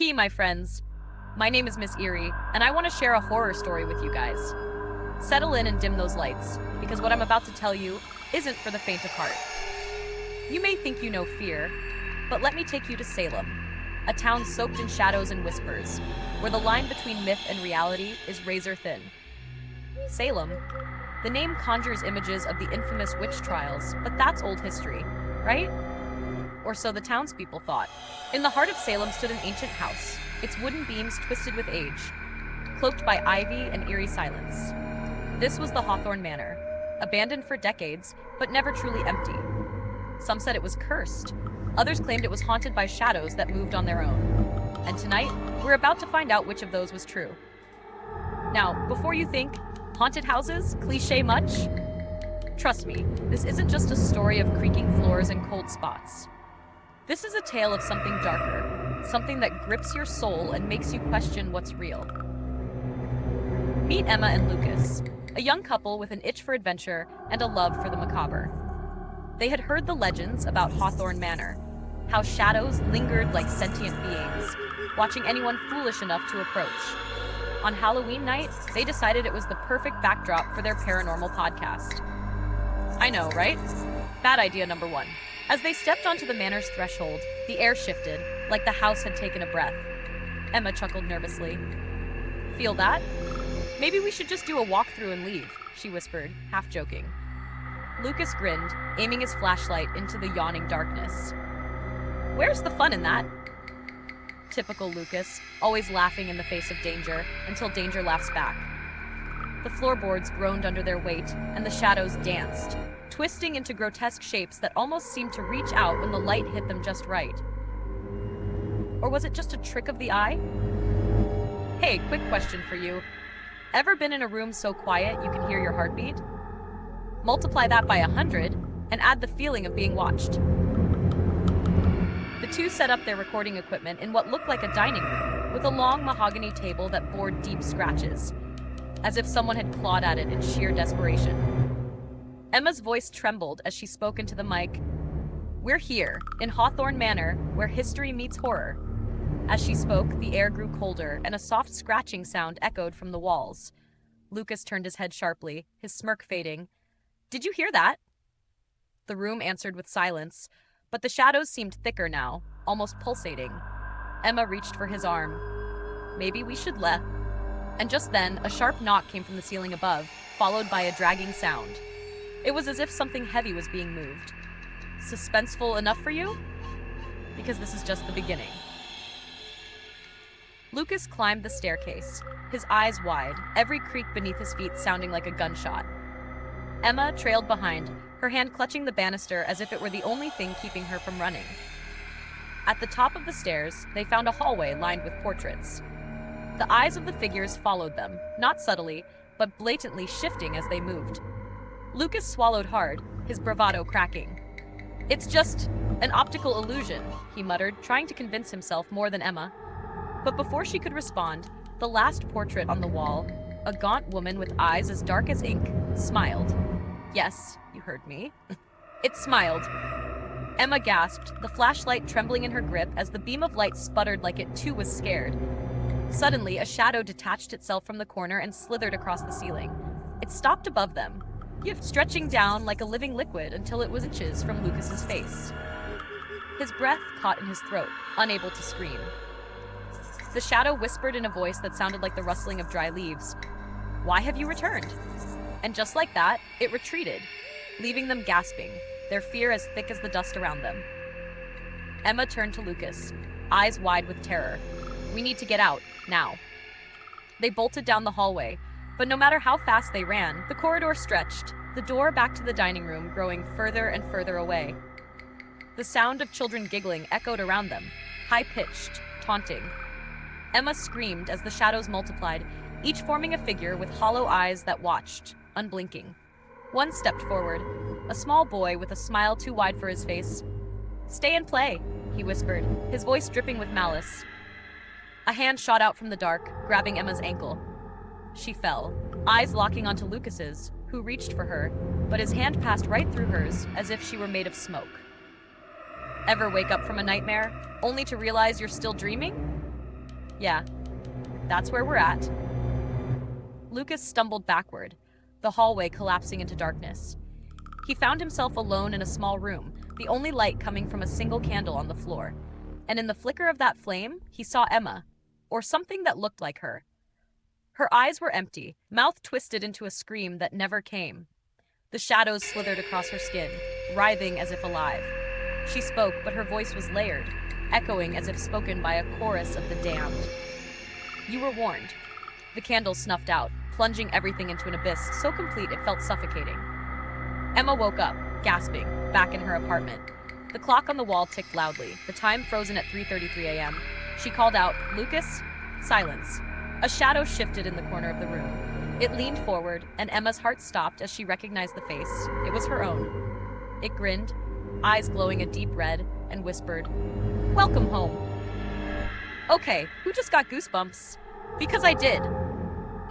My friends. My name is Miss Eerie, and I want to share a horror story with you guys. Settle in and dim those lights, because what I'm about to tell you isn't for the faint of heart. You may think you know fear, but let me take you to Salem, a town soaked in shadows and whispers, where the line between myth and reality is razor thin. Salem, the name conjures images of the infamous witch trials, but that's old history, right? Or so the townspeople thought. In the heart of Salem stood an ancient house, its wooden beams twisted with age, cloaked by ivy and eerie silence. This was the Hawthorne Manor, abandoned for decades, but never truly empty. Some said it was cursed. Others claimed it was haunted by shadows that moved on their own. And tonight, we're about to find out which of those was true. Now, before you think, haunted houses, cliché much? Trust me, this isn't just a story of creaking floors and cold spots. This is a tale of something darker, something that grips your soul and makes you question what's real. Meet Emma and Lucas, a young couple with an itch for adventure and a love for the macabre. They had heard the legends about Hawthorne Manor, how shadows lingered like sentient beings, watching anyone foolish enough to approach. On Halloween night, they decided it was the perfect backdrop for their paranormal podcast. I know, right? Bad idea number one. As they stepped onto the manor's threshold, the air shifted, like the house had taken a breath. Emma chuckled nervously. Feel that? Maybe we should just do a walkthrough and leave, she whispered, half joking. Lucas grinned, aiming his flashlight into the yawning darkness. Where's the fun in that? Typical Lucas, always laughing in the face of danger, until danger laughs back. The floorboards groaned under their weight, and the shadows danced, twisting into grotesque shapes that almost seemed to reach out when the light hit them just right. Or was it just a trick of the eye? Hey, quick question for you. Ever been in a room so quiet you can hear your heartbeat? Multiply that by 100, and add the feeling of being watched. The two set up their recording equipment in what looked like a dining room, with a long mahogany table that bore deep scratches, as if someone had clawed at it in sheer desperation. Emma's voice trembled as she spoke into the mic. We're here, in Hawthorne Manor, where history meets horror. As she spoke, the air grew colder, and a soft scratching sound echoed from the walls. Lucas turned his head sharply, his smirk fading. Did you hear that? The room answered with silence, but the shadows seemed thicker now, almost pulsating. Emma reached for his arm. Maybe we should let. And just then, a sharp knock came from the ceiling above, followed by a dragging sound. It was as if something heavy was being moved. Suspenseful enough for you? Because this is just the beginning. Lucas climbed the staircase, his eyes wide, every creak beneath his feet sounding like a gunshot. Emma trailed behind, her hand clutching the banister as if it were the only thing keeping her from running. At the top of the stairs, they found a hallway lined with portraits. The eyes of the figures followed them, not subtly, but blatantly shifting as they moved. Lucas swallowed hard, his bravado cracking. It's just an optical illusion, he muttered, trying to convince himself more than Emma. But before she could respond, the last portrait on the wall, a gaunt woman with eyes as dark as ink, smiled. Yes, you heard me. It smiled. Emma gasped, the flashlight trembling in her grip as the beam of light sputtered like it too was scared. Suddenly, a shadow detached itself from the corner and slithered across the ceiling. It stopped above them, stretching down like a living liquid until it was inches from Lucas's face. His breath caught in his throat, unable to scream. The shadow whispered in a voice that sounded like the rustling of dry leaves. Why have you returned? And just like that, it retreated, leaving them gasping, their fear as thick as the dust around them. Emma turned to Lucas, eyes wide with terror. We need to get out, now. They bolted down the hallway, but no matter how fast they ran, the corridor stretched, the door back to the dining room growing further and further away. The sound of children giggling echoed around them, high-pitched, taunting. Emma screamed as the shadows multiplied, each forming a figure with hollow eyes that watched, unblinking. One stepped forward, a small boy with a smile too wide for his face. Stay and play, he whispered, his voice dripping with malice. A hand shot out from the dark, grabbing Emma's ankle. She fell, eyes locking onto Lucas's, who reached for her, but his hand passed right through hers as if she were made of smoke. Ever wake up from a nightmare, only to realize you're still dreaming? Yeah, that's where we're at. Lucas stumbled backward, the hallway collapsing into darkness. He found himself alone in a small room, the only light coming from a single candle on the floor. And in the flicker of that flame, he saw Emma, or something that looked like her. Her eyes were empty, mouth twisted into a scream that never came. The shadows slithered across her skin, writhing as if alive. She spoke, but her voice was layered, echoing as if spoken by a chorus of the damned. You were warned. The candle snuffed out, plunging everything into an abyss so complete it felt suffocating. Emma woke up, gasping, back in her apartment. The clock on the wall ticked loudly, the time frozen at 3:33 a.m. She called out, "Lucas?" Silence. A shadow shifted in the corner of the room. It leaned forward, and Emma's heart stopped as she recognized the face. It was her own. It grinned, eyes glowing a deep red, and whispered, "Welcome home." Okay, who just got goosebumps? Because I did.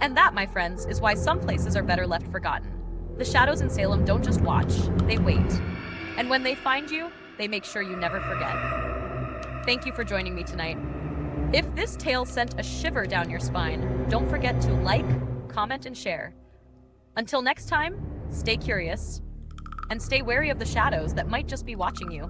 And that, my friends, is why some places are better left forgotten. The shadows in Salem don't just watch, they wait. And when they find you, they make sure you never forget. Thank you for joining me tonight. If this tale sent a shiver down your spine, don't forget to like, comment, and share. Until next time, stay curious, and stay wary of the shadows that might just be watching you.